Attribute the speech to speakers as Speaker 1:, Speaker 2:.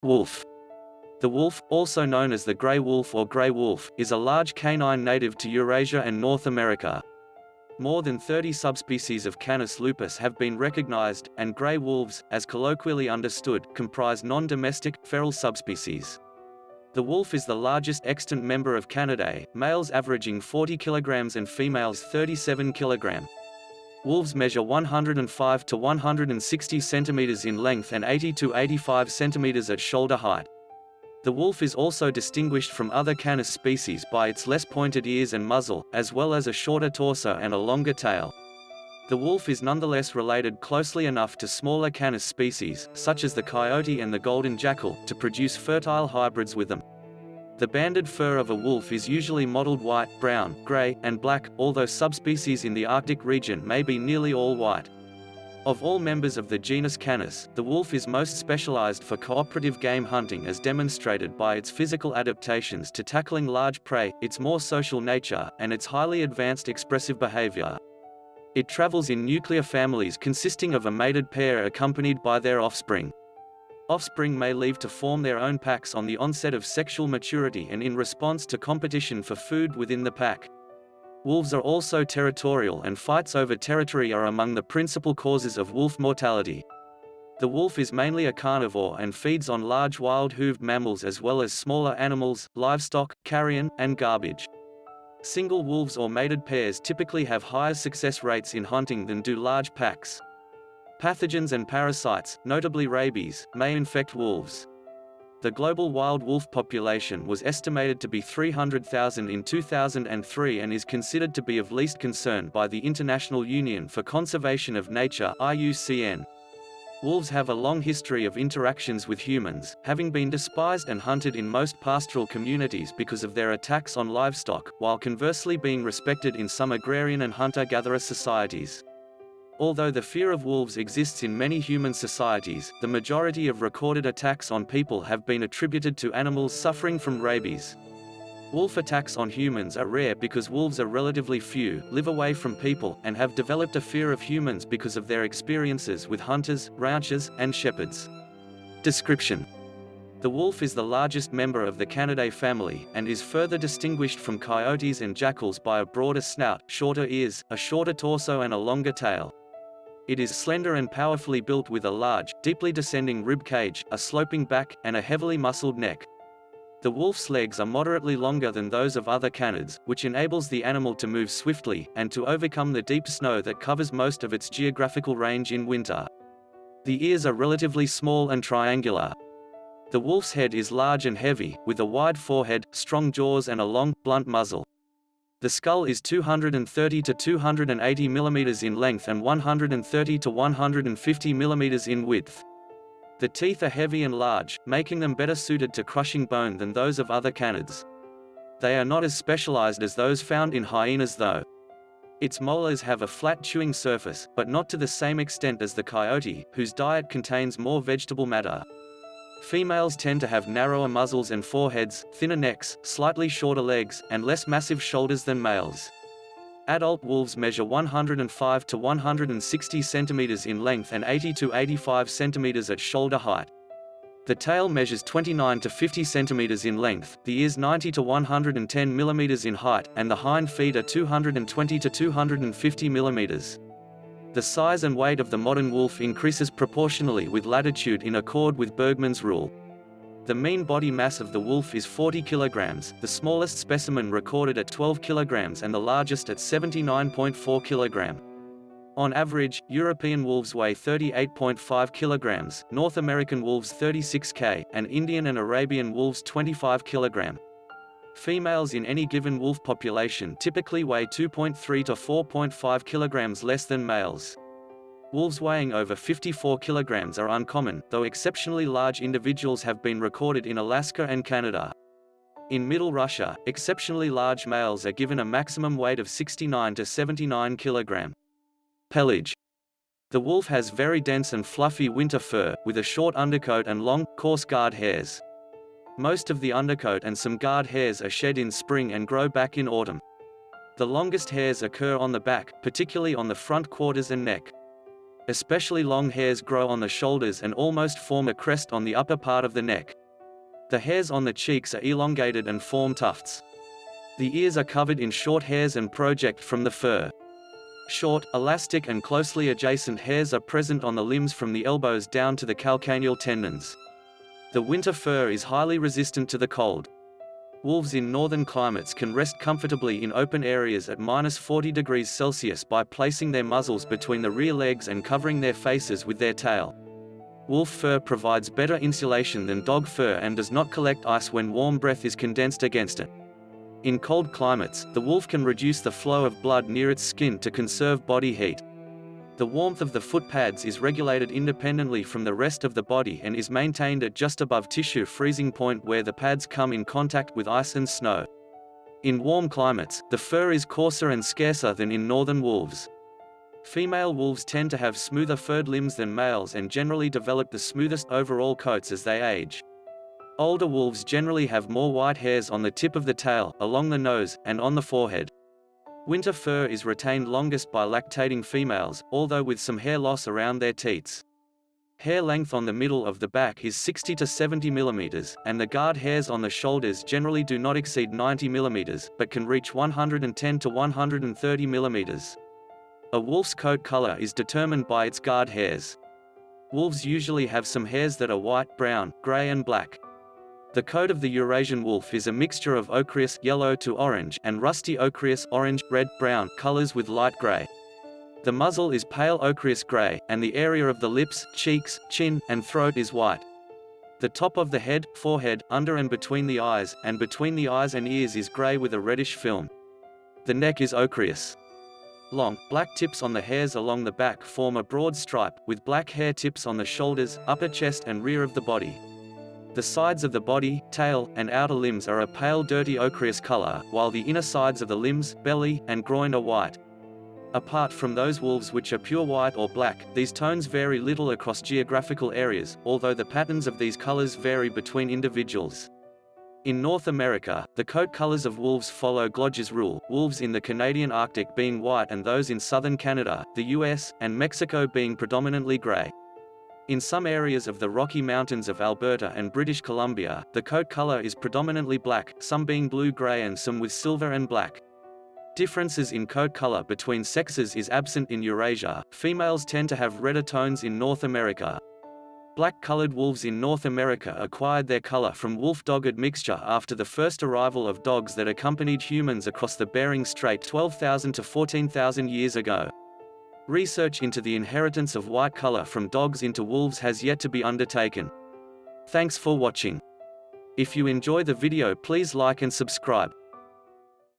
Speaker 1: Wolf. The wolf, also known as the gray wolf or gray wolf, is a large canine native to Eurasia and North America. More than 30 subspecies of Canis lupus have been recognized, and gray wolves, as colloquially understood, comprise non-domestic, feral subspecies. The wolf is the largest extant member of Canidae, males averaging 40 kg and females 37 kg. Wolves measure 105 to 160 cm in length and 80 to 85 cm at shoulder height. The wolf is also distinguished from other Canis species by its less pointed ears and muzzle, as well as a shorter torso and a longer tail. The wolf is nonetheless related closely enough to smaller Canis species, such as the coyote and the golden jackal, to produce fertile hybrids with them. The banded fur of a wolf is usually mottled white, brown, gray, and black, although subspecies in the Arctic region may be nearly all white. Of all members of the genus Canis, the wolf is most specialized for cooperative game hunting, as demonstrated by its physical adaptations to tackling large prey, its more social nature, and its highly advanced expressive behavior. It travels in nuclear families consisting of a mated pair accompanied by their offspring. Offspring may leave to form their own packs on the onset of sexual maturity and in response to competition for food within the pack. Wolves are also territorial, and fights over territory are among the principal causes of wolf mortality. The wolf is mainly a carnivore and feeds on large wild-hooved mammals as well as smaller animals, livestock, carrion, and garbage. Single wolves or mated pairs typically have higher success rates in hunting than do large packs. Pathogens and parasites, notably rabies, may infect wolves. The global wild wolf population was estimated to be 300,000 in 2003 and is considered to be of least concern by the International Union for Conservation of Nature (IUCN). Wolves have a long history of interactions with humans, having been despised and hunted in most pastoral communities because of their attacks on livestock, while conversely being respected in some agrarian and hunter-gatherer societies. Although the fear of wolves exists in many human societies, the majority of recorded attacks on people have been attributed to animals suffering from rabies. Wolf attacks on humans are rare because wolves are relatively few, live away from people, and have developed a fear of humans because of their experiences with hunters, ranchers, and shepherds. Description: the wolf is the largest member of the Canidae family, and is further distinguished from coyotes and jackals by a broader snout, shorter ears, a shorter torso and a longer tail. It is slender and powerfully built with a large, deeply descending rib cage, a sloping back, and a heavily muscled neck. The wolf's legs are moderately longer than those of other canids, which enables the animal to move swiftly, and to overcome the deep snow that covers most of its geographical range in winter. The ears are relatively small and triangular. The wolf's head is large and heavy, with a wide forehead, strong jaws and a long, blunt muzzle. The skull is 230 to 280 mm in length and 130 to 150 mm in width. The teeth are heavy and large, making them better suited to crushing bone than those of other canids. They are not as specialized as those found in hyenas though. Its molars have a flat chewing surface, but not to the same extent as the coyote, whose diet contains more vegetable matter. Females tend to have narrower muzzles and foreheads, thinner necks, slightly shorter legs, and less massive shoulders than males. Adult wolves measure 105 to 160 cm in length and 80 to 85 cm at shoulder height. The tail measures 29 to 50 cm in length, the ears 90 to 110 mm in height, and the hind feet are 220 to 250 mm. The size and weight of the modern wolf increases proportionally with latitude in accord with Bergmann's rule. The mean body mass of the wolf is 40 kg, the smallest specimen recorded at 12 kg and the largest at 79.4 kg. On average, European wolves weigh 38.5 kg, North American wolves 36 kg, and Indian and Arabian wolves 25 kg. Females in any given wolf population typically weigh 2.3 to 4.5 kg less than males. Wolves weighing over 54 kg are uncommon, though exceptionally large individuals have been recorded in Alaska and Canada. In Middle Russia, exceptionally large males are given a maximum weight of 69 to 79 kg. Pelage. The wolf has very dense and fluffy winter fur, with a short undercoat and long, coarse guard hairs. Most of the undercoat and some guard hairs are shed in spring and grow back in autumn. The longest hairs occur on the back, particularly on the front quarters and neck. Especially long hairs grow on the shoulders and almost form a crest on the upper part of the neck. The hairs on the cheeks are elongated and form tufts. The ears are covered in short hairs and project from the fur. Short, elastic and closely adjacent hairs are present on the limbs from the elbows down to the calcaneal tendons. The winter fur is highly resistant to the cold. Wolves in northern climates can rest comfortably in open areas at -40°C by placing their muzzles between the rear legs and covering their faces with their tail. Wolf fur provides better insulation than dog fur and does not collect ice when warm breath is condensed against it. In cold climates, the wolf can reduce the flow of blood near its skin to conserve body heat. The warmth of the foot pads is regulated independently from the rest of the body and is maintained at just above tissue freezing point where the pads come in contact with ice and snow. In warm climates, the fur is coarser and scarcer than in northern wolves. Female wolves tend to have smoother furred limbs than males and generally develop the smoothest overall coats as they age. Older wolves generally have more white hairs on the tip of the tail, along the nose, and on the forehead. Winter fur is retained longest by lactating females, although with some hair loss around their teats. Hair length on the middle of the back is 60 to 70 mm, and the guard hairs on the shoulders generally do not exceed 90 mm, but can reach 110 to 130 mm. A wolf's coat color is determined by its guard hairs. Wolves usually have some hairs that are white, brown, gray and black. The coat of the Eurasian wolf is a mixture of ochreous yellow to orange and rusty ochreous orange, red, brown colors with light gray. The muzzle is pale ochreous gray, and the area of the lips, cheeks, chin, and throat is white. The top of the head, forehead, under and between the eyes and ears is gray with a reddish film. The neck is ochreous. Long, black tips on the hairs along the back form a broad stripe, with black hair tips on the shoulders, upper chest and rear of the body. The sides of the body, tail, and outer limbs are a pale dirty ochreous color, while the inner sides of the limbs, belly, and groin are white. Apart from those wolves which are pure white or black, these tones vary little across geographical areas, although the patterns of these colors vary between individuals. In North America, the coat colors of wolves follow Glodge's rule, wolves in the Canadian Arctic being white and those in southern Canada, the US, and Mexico being predominantly gray. In some areas of the Rocky Mountains of Alberta and British Columbia, the coat color is predominantly black, some being blue-gray and some with silver and black. Differences in coat color between sexes is absent in Eurasia. Females tend to have redder tones in North America. Black-colored wolves in North America acquired their color from wolf-dog mixture after the first arrival of dogs that accompanied humans across the Bering Strait 12,000 to 14,000 years ago. Research into the inheritance of white color from dogs into wolves has yet to be undertaken. Thanks for watching. If you enjoy the video, please like and subscribe.